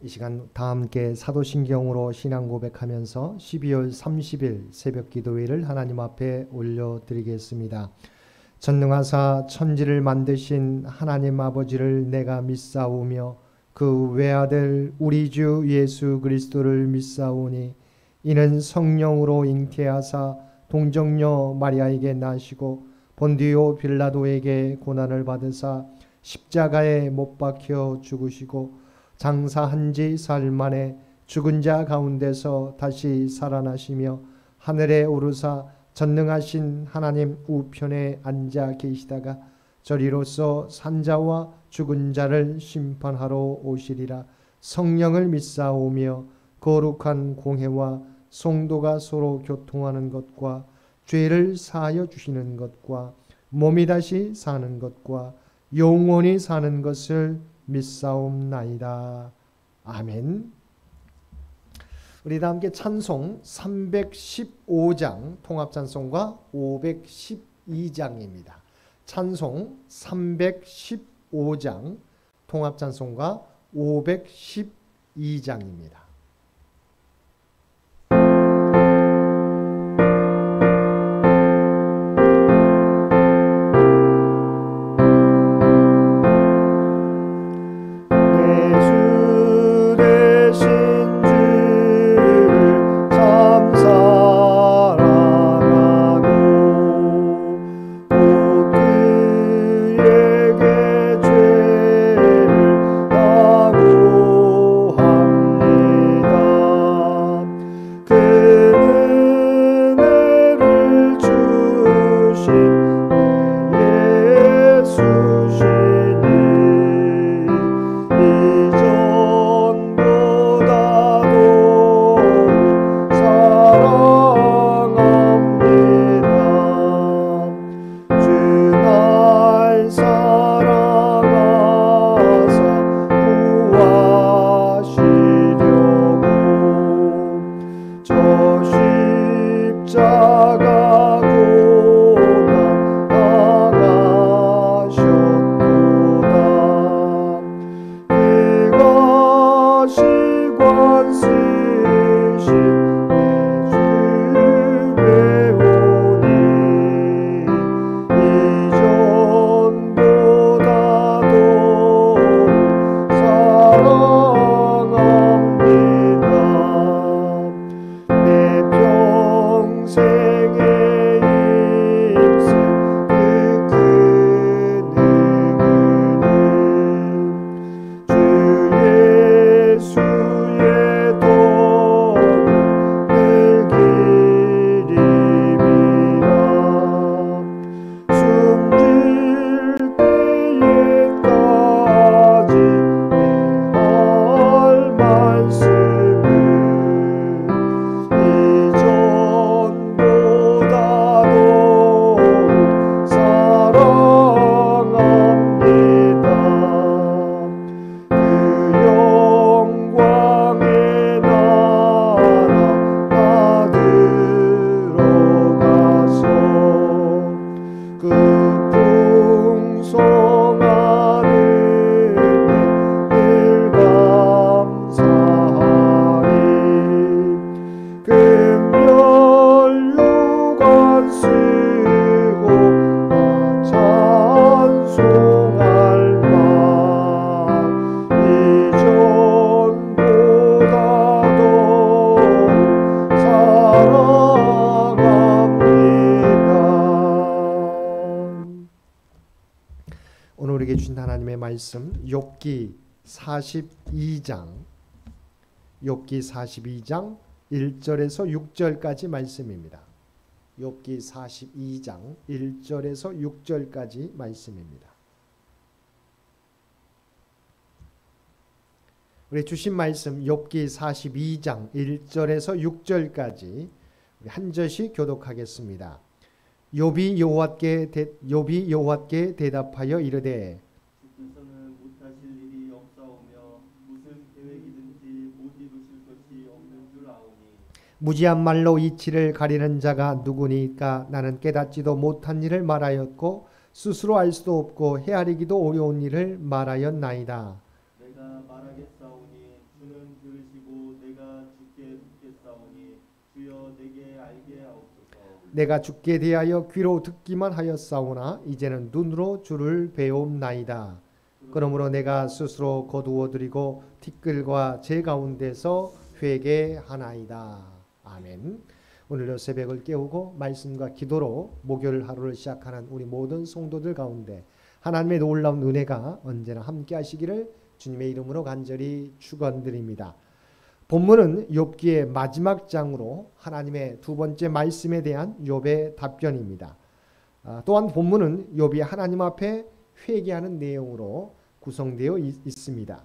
이 시간 다 함께 사도신경으로 신앙 고백하면서 12월 30일 새벽 기도회를 하나님 앞에 올려드리겠습니다. 전능하사 천지를 만드신 하나님 아버지를 내가 믿사오며 그 외아들 우리 주 예수 그리스도를 믿사오니 이는 성령으로 잉태하사 동정녀 마리아에게 나시고 본디오 빌라도에게 고난을 받으사 십자가에 못 박혀 죽으시고 장사한 지 사흘 만에 죽은 자 가운데서 다시 살아나시며 하늘에 오르사 전능하신 하나님 우편에 앉아 계시다가 저리로서 산자와 죽은 자를 심판하러 오시리라. 성령을 믿사오며 거룩한 공회와 성도가 서로 교통하는 것과 죄를 사하여 주시는 것과 몸이 다시 사는 것과 영원히 사는 것을 믿사옵나이다. 아멘. 우리 다 함께 찬송 315장 통합찬송과 512장입니다. 찬송 315장 통합찬송과 512장입니다. 말씀 욥기 42장 1절에서 6절까지 말씀입니다. 욥기 42장 1절에서 6절까지 말씀입니다. 우리 주신 말씀 욥기 42장 1절에서 6절까지 우리 한 절씩 교독하겠습니다. 욥이 여호와께 대답하여 이르되 무지한 말로 이치를 가리는 자가 누구니까? 나는 깨닫지도 못한 일을 말하였고 스스로 알 수도 없고 헤아리기도 어려운 일을 말하였나이다. 내가 말하겠사오니 주는 내가 주께 대하여 귀로 듣기만 하였사오나 이제는 눈으로 주를 배움나이다. 그러므로 내가 스스로 거두어드리고 티끌과 제 가운데서 회개하나이다. 아멘. 오늘도 새벽을 깨우고 말씀과 기도로 목요일 하루를 시작하는 우리 모든 성도들 가운데 하나님의 놀라운 은혜가 언제나 함께 하시기를 주님의 이름으로 간절히 축원드립니다. 본문은 욥기의 마지막 장으로 하나님의 두 번째 말씀에 대한 욥의 답변입니다. 또한 본문은 욥이 하나님 앞에 회개하는 내용으로 구성되어 있습니다.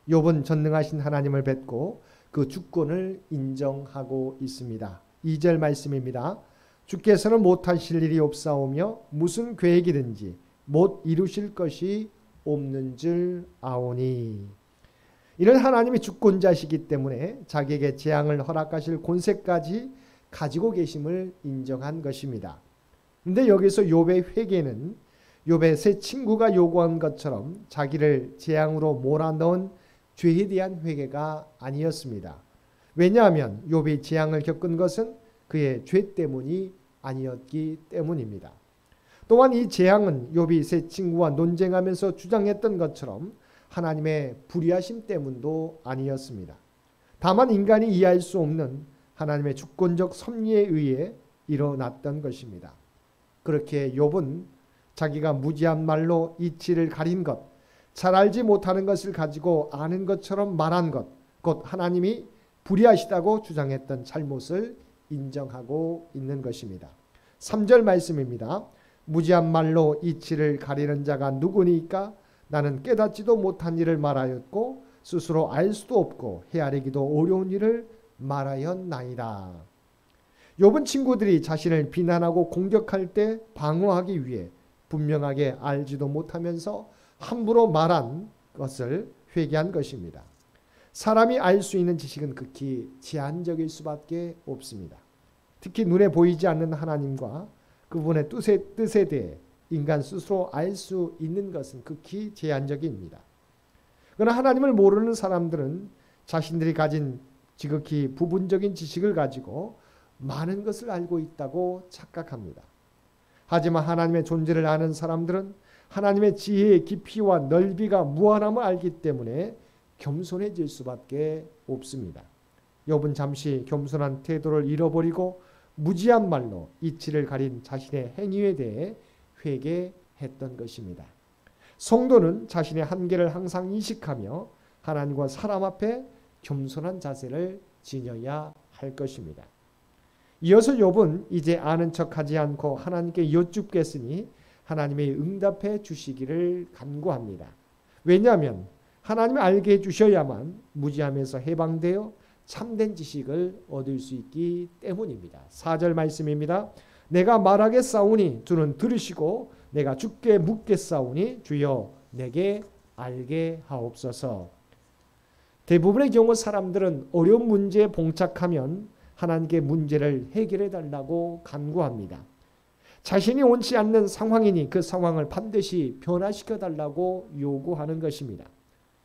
욥은 전능하신 하나님을 뵙고 그 주권을 인정하고 있습니다. 2절 말씀입니다. 주께서는 못하실 일이 없사오며 무슨 계획이든지 못 이루실 것이 없는 줄 아오니. 이는 하나님이 주권자시기 때문에 자기에게 재앙을 허락하실 권세까지 가지고 계심을 인정한 것입니다. 그런데 여기서 욥의 회개는 욥의 세 친구가 요구한 것처럼 자기를 재앙으로 몰아넣은 죄에 대한 회개가 아니었습니다. 왜냐하면 욥이 재앙을 겪은 것은 그의 죄 때문이 아니었기 때문입니다. 또한 이 재앙은 욥이 세 친구와 논쟁하면서 주장했던 것처럼 하나님의 불의하심 때문도 아니었습니다. 다만 인간이 이해할 수 없는 하나님의 주권적 섭리에 의해 일어났던 것입니다. 그렇게 욥은 자기가 무지한 말로 이치를 가린 것, 잘 알지 못하는 것을 가지고 아는 것처럼 말한 것, 곧 하나님이 불의하시다고 주장했던 잘못을 인정하고 있는 것입니다. 3절 말씀입니다. 무지한 말로 이치를 가리는 자가 누구니까? 나는 깨닫지도 못한 일을 말하였고 스스로 알 수도 없고 헤아리기도 어려운 일을 말하였나이다. 욥은 친구들이 자신을 비난하고 공격할 때 방어하기 위해 분명하게 알지도 못하면서 함부로 말한 것을 회개한 것입니다. 사람이 알 수 있는 지식은 극히 제한적일 수밖에 없습니다. 특히 눈에 보이지 않는 하나님과 그분의 뜻에 대해 인간 스스로 알 수 있는 것은 극히 제한적입니다. 그러나 하나님을 모르는 사람들은 자신들이 가진 지극히 부분적인 지식을 가지고 많은 것을 알고 있다고 착각합니다. 하지만 하나님의 존재를 아는 사람들은 하나님의 지혜의 깊이와 넓이가 무한함을 알기 때문에 겸손해질 수밖에 없습니다. 욥은 잠시 겸손한 태도를 잃어버리고 무지한 말로 이치를 가린 자신의 행위에 대해 회개했던 것입니다. 성도는 자신의 한계를 항상 인식하며 하나님과 사람 앞에 겸손한 자세를 지녀야 할 것입니다. 이어서 욥은 이제 아는 척하지 않고 하나님께 여쭙겠으니 하나님의 응답해 주시기를 간구합니다. 왜냐하면 하나님이 알게 해주셔야만 무지함에서 해방되어 참된 지식을 얻을 수 있기 때문입니다. 4절 말씀입니다. 내가 말하겠사오니 주는 들으시고 내가 주께 묻겠사오니 주여 내게 알게 하옵소서. 대부분의 경우 사람들은 어려운 문제에 봉착하면 하나님께 문제를 해결해 달라고 간구합니다. 자신이 원치 않는 상황이니 그 상황을 반드시 변화시켜 달라고 요구하는 것입니다.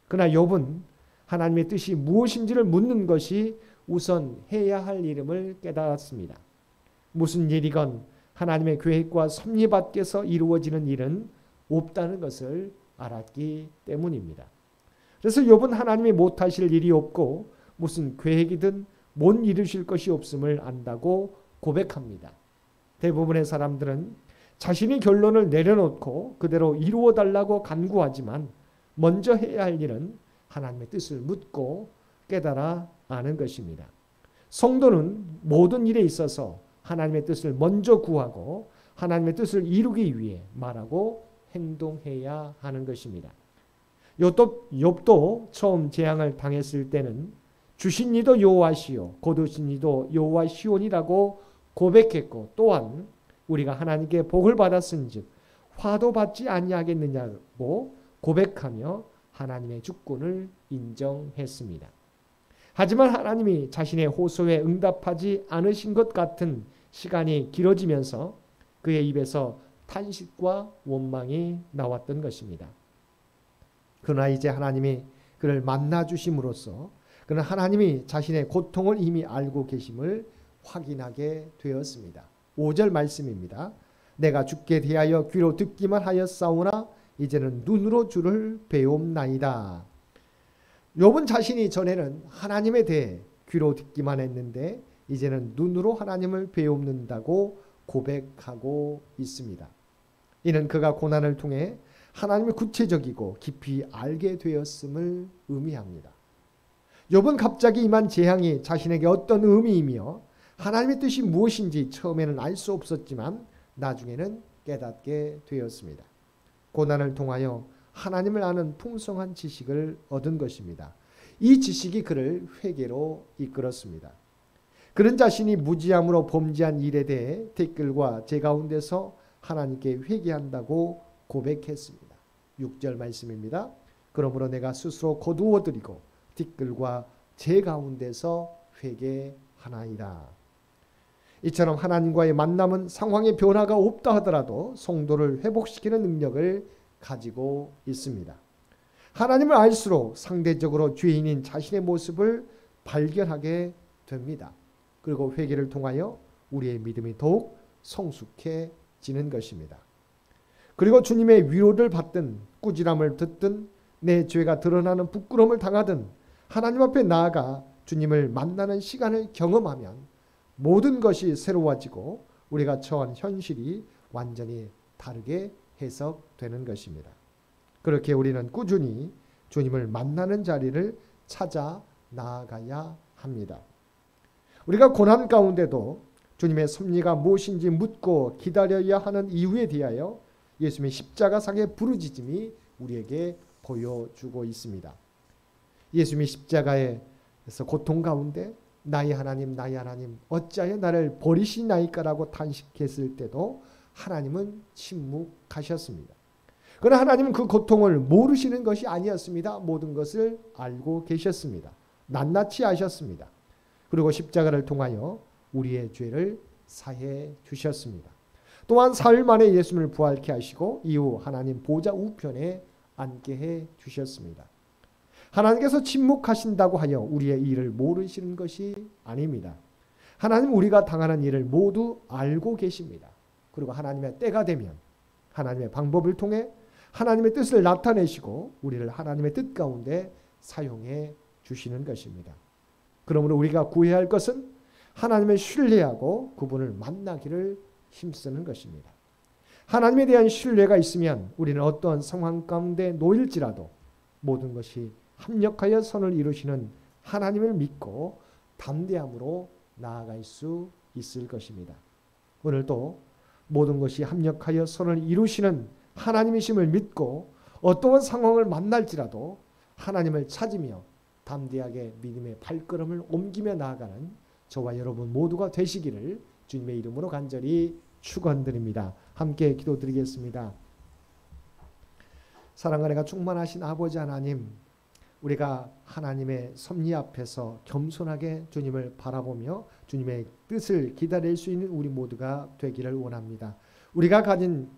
그러나 욥은 하나님의 뜻이 무엇인지를 묻는 것이 우선 해야 할 일임을 깨달았습니다. 무슨 일이건 하나님의 계획과 섭리 밖에서 이루어지는 일은 없다는 것을 알았기 때문입니다. 그래서 욥은 하나님이 못하실 일이 없고 무슨 계획이든 못 이루실 것이 없음을 안다고 고백합니다. 대부분의 사람들은 자신이 결론을 내려놓고 그대로 이루어 달라고 간구하지만 먼저 해야 할 일은 하나님의 뜻을 묻고 깨달아 아는 것입니다. 성도는 모든 일에 있어서 하나님의 뜻을 먼저 구하고 하나님의 뜻을 이루기 위해 말하고 행동해야 하는 것입니다. 욥도 처음 재앙을 당했을 때는 주신 이도 여호와시요 거두신 이도 여호와시오니라고 고백했고 또한 우리가 하나님께 복을 받았은즉 화도 받지 아니하겠느냐고 고백하며 하나님의 주권을 인정했습니다. 하지만 하나님이 자신의 호소에 응답하지 않으신 것 같은 시간이 길어지면서 그의 입에서 탄식과 원망이 나왔던 것입니다. 그러나 이제 하나님이 그를 만나 주심으로써 그는 하나님이 자신의 고통을 이미 알고 계심을 확인하게 되었습니다. 5절 말씀입니다. 내가 주께 대하여 귀로 듣기만 하였사오나 이제는 눈으로 주를 배움나이다. 욥은 자신이 전에는 하나님에 대해 귀로 듣기만 했는데 이제는 눈으로 하나님을 배움는다고 고백하고 있습니다. 이는 그가 고난을 통해 하나님의 구체적이고 깊이 알게 되었음을 의미합니다. 욥은 갑자기 임한 재앙이 자신에게 어떤 의미이며 하나님의 뜻이 무엇인지 처음에는 알 수 없었지만 나중에는 깨닫게 되었습니다. 고난을 통하여 하나님을 아는 풍성한 지식을 얻은 것입니다. 이 지식이 그를 회개로 이끌었습니다. 그는 자신이 무지함으로 범죄한 일에 대해 댓글과 제 가운데서 하나님께 회개한다고 고백했습니다. 6절 말씀입니다. 그러므로 내가 스스로 거두어드리고 댓글과 제 가운데서 회개하나이다. 이처럼 하나님과의 만남은 상황의 변화가 없다 하더라도 성도를 회복시키는 능력을 가지고 있습니다. 하나님을 알수록 상대적으로 죄인인 자신의 모습을 발견하게 됩니다. 그리고 회개를 통하여 우리의 믿음이 더욱 성숙해지는 것입니다. 그리고 주님의 위로를 받든 꾸지람을 듣든 내 죄가 드러나는 부끄러움을 당하든 하나님 앞에 나아가 주님을 만나는 시간을 경험하면 모든 것이 새로워지고 우리가 처한 현실이 완전히 다르게 해석되는 것입니다. 그렇게 우리는 꾸준히 주님을 만나는 자리를 찾아 나아가야 합니다. 우리가 고난 가운데도 주님의 섭리가 무엇인지 묻고 기다려야 하는 이유에 대하여 예수님의 십자가상의 부르짖음이 우리에게 보여주고 있습니다. 예수님이 십자가에서 고통 가운데 나의 하나님 나의 하나님 어찌하여 나를 버리시나이까라고 탄식했을 때도 하나님은 침묵하셨습니다. 그러나 하나님은 그 고통을 모르시는 것이 아니었습니다. 모든 것을 알고 계셨습니다. 낱낱이 아셨습니다. 그리고 십자가를 통하여 우리의 죄를 사해 주셨습니다. 또한 사흘 만에 예수님을 부활케 하시고 이후 하나님 보좌 우편에 앉게 해 주셨습니다. 하나님께서 침묵하신다고 하여 우리의 일을 모르시는 것이 아닙니다. 하나님 우리가 당하는 일을 모두 알고 계십니다. 그리고 하나님의 때가 되면 하나님의 방법을 통해 하나님의 뜻을 나타내시고 우리를 하나님의 뜻 가운데 사용해 주시는 것입니다. 그러므로 우리가 구해야 할 것은 하나님을 신뢰하고 그분을 만나기를 힘쓰는 것입니다. 하나님에 대한 신뢰가 있으면 우리는 어떠한 상황 가운데 놓일지라도 모든 것이 합력하여 선을 이루시는 하나님을 믿고 담대함으로 나아갈 수 있을 것입니다. 오늘도 모든 것이 합력하여 선을 이루시는 하나님이심을 믿고 어떠한 상황을 만날지라도 하나님을 찾으며 담대하게 믿음의 발걸음을 옮기며 나아가는 저와 여러분 모두가 되시기를 주님의 이름으로 간절히 축원드립니다. 함께 기도드리겠습니다. 사랑과 은혜가 충만하신 아버지 하나님, 우리가 하나님의 섭리 앞에서 겸손하게 주님을 바라보며 주님의 뜻을 기다릴 수 있는 우리 모두가 되기를 원합니다. 우리가 가진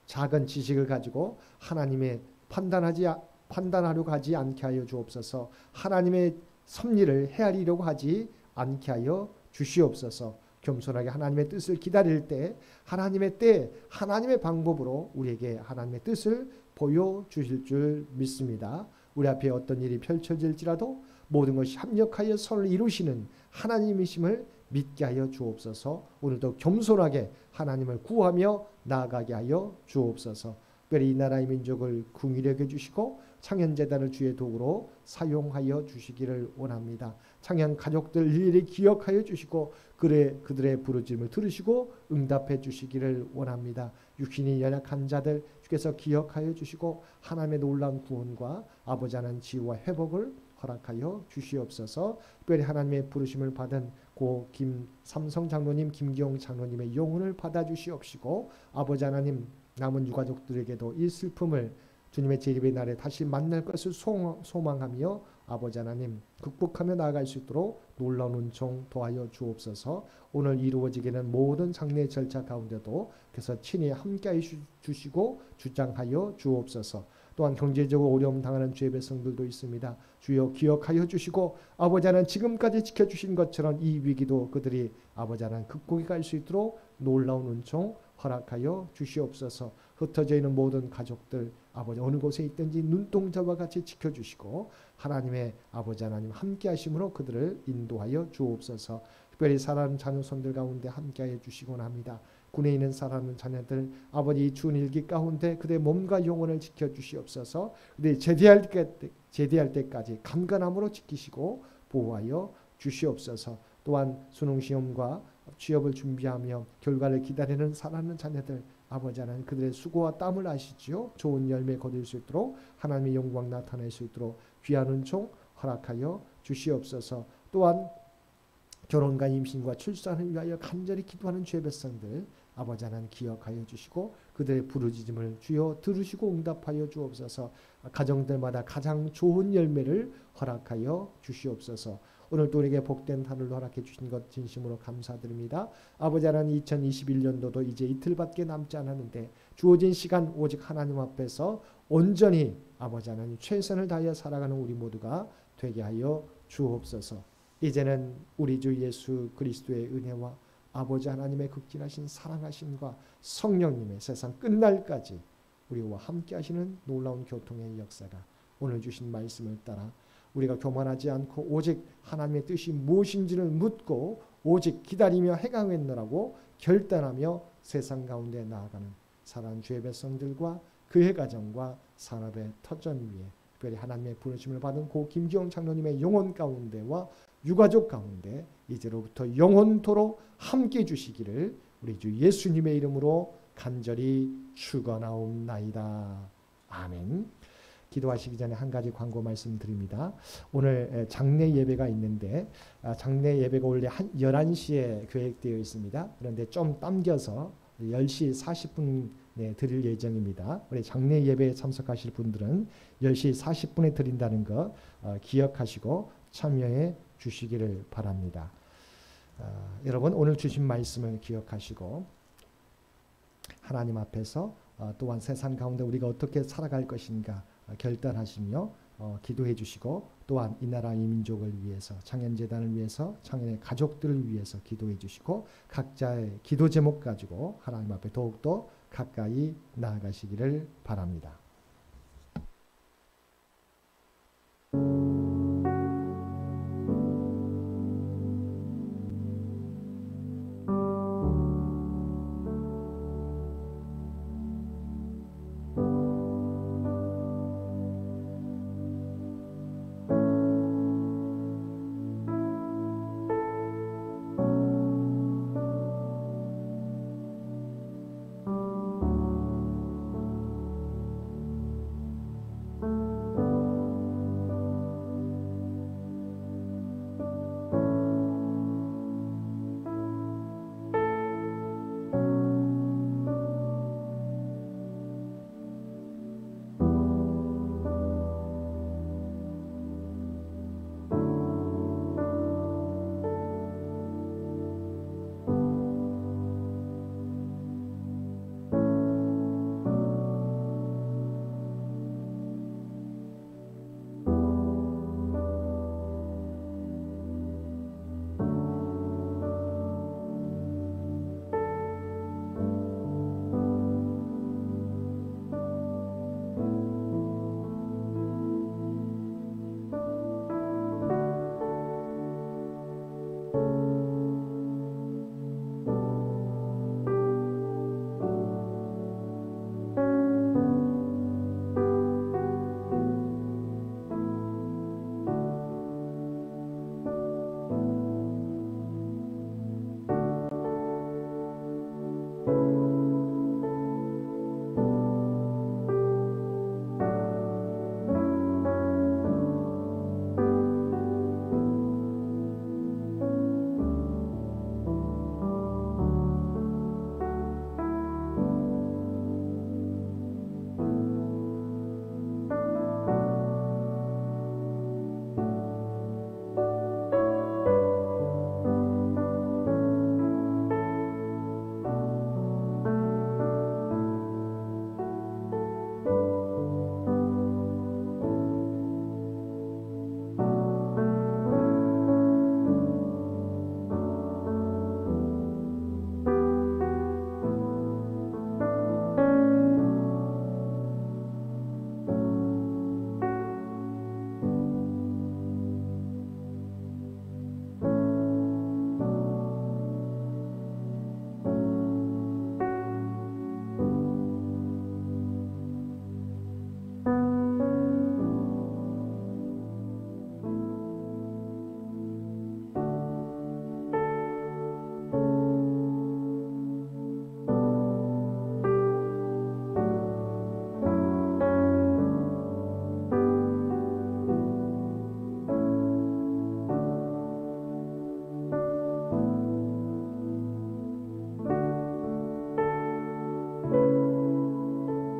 작은 지식을 가지고 하나님의 판단하려고 하지 않게 하여 주옵소서. 하나님의 섭리를 헤아리려고 하지 않게 하여 주시옵소서. 겸손하게 하나님의 뜻을 기다릴 때 하나님의 때 하나님의 방법으로 우리에게 하나님의 뜻을 보여주실 줄 믿습니다. 우리 앞에 어떤 일이 펼쳐질지라도 모든 것이 합력하여 선을 이루시는 하나님이심을 믿게 하여 주옵소서. 오늘도 겸손하게 하나님을 구하며 나아가게 하여 주옵소서. 특별히 이 나라의 민족을 긍휼히 여겨주시고 창현재단을 주의 도구로 사용하여 주시기를 원합니다. 창현 가족들 일일이 기억하여 주시고 그들의 부르짖음을 들으시고 응답해 주시기를 원합니다. 육신이 연약한 자들 주께서 기억하여 주시고 하나님의 놀라운 구원과 아버지 하나님 치유와 회복을 허락하여 주시옵소서. 특별히 하나님의 부르심을 받은 고 김삼성 장로님, 김기용 장로님의 영혼을 받아주시옵시고 아버지 하나님 남은 유가족들에게도 이 슬픔을 주님의 재림의 날에 다시 만날 것을 소망하며 아버지 하나님 극복하며 나아갈 수 있도록 놀라운 은총 도하여 주옵소서. 오늘 이루어지게 된 모든 장례 절차 가운데도 그래서 친히 함께하여 주시고 주장하여 주옵소서. 또한 경제적으로 어려움 당하는 주의 백성들도 있습니다. 주여 기억하여 주시고 아버지 하나님 지금까지 지켜주신 것처럼 이 위기도 그들이 아버지 하나님 극복해 갈 수 있도록 놀라운 은총 허락하여 주시옵소서. 흩어져 있는 모든 가족들 아버지 어느 곳에 있든지 눈동자와 같이 지켜주시고 하나님의 아버지 하나님 함께 하심으로 그들을 인도하여 주옵소서. 특별히 사랑하는 자녀손들 가운데 함께하여 주시곤 합니다. 군에 있는 사랑하는 자녀들 아버지 추운 일기 가운데 그들의 몸과 영혼을 지켜주시옵소서. 그들이 제대할 때까지 강건함으로 지키시고 보호하여 주시옵소서. 또한 수능시험과 취업을 준비하며 결과를 기다리는 사랑하는 자녀들 아버지 하나님 그들의 수고와 땀을 아시지요. 좋은 열매 거둘 수 있도록 하나님의 영광 나타낼 수 있도록 귀한 은총 허락하여 주시옵소서. 또한 결혼과 임신과 출산을 위하여 간절히 기도하는 죄 백성들 아버지 하나님 기억하여 주시고 그들의 부르짖음을 주여 들으시고 응답하여 주옵소서. 가정들마다 가장 좋은 열매를 허락하여 주시옵소서. 오늘도 우리에게 복된 하루를 허락해 주신 것 진심으로 감사드립니다. 아버지 하나님 2021년도도 이제 이틀밖에 남지 않았는데 주어진 시간 오직 하나님 앞에서 온전히 아버지 하나님 최선을 다하여 살아가는 우리 모두가 되게 하여 주옵소서. 이제는 우리 주 예수 그리스도의 은혜와 아버지 하나님의 극진하신 사랑하심과 성령님의 세상 끝날까지 우리와 함께 하시는 놀라운 교통의 역사가 오늘 주신 말씀을 따라 우리가 교만하지 않고 오직 하나님의 뜻이 무엇인지를 묻고 오직 기다리며 해강했노라고 결단하며 세상 가운데 나아가는 사랑하는 주의 백성들과 그의 가정과 산업의 터전 위에 특별히 하나님의 부르심을 받은 고 김기용 장로님의 영혼 가운데와 유가족 가운데 이제로부터 영원토록 함께 주시기를 우리 주 예수님의 이름으로 간절히 축원하옵나이다. 아멘. 기도하시기 전에 한 가지 광고 말씀드립니다. 오늘 장례 예배가 있는데 장례 예배가 원래 11시에 계획되어 있습니다. 그런데 좀 당겨서 10시 40분에 드릴 예정입니다. 우리 장례 예배에 참석하실 분들은 10시 40분에 드린다는 거 기억하시고 참여해 주시기를 바랍니다. 여러분 오늘 주신 말씀을 기억하시고 하나님 앞에서 또한 세상 가운데 우리가 어떻게 살아갈 것인가 결단하시며 기도해 주시고 또한 이 나라 이 민족을 위해서 창현재단을 위해서 창현의 가족들을 위해서 기도해 주시고 각자의 기도 제목 가지고 하나님 앞에 더욱더 가까이 나아가시기를 바랍니다.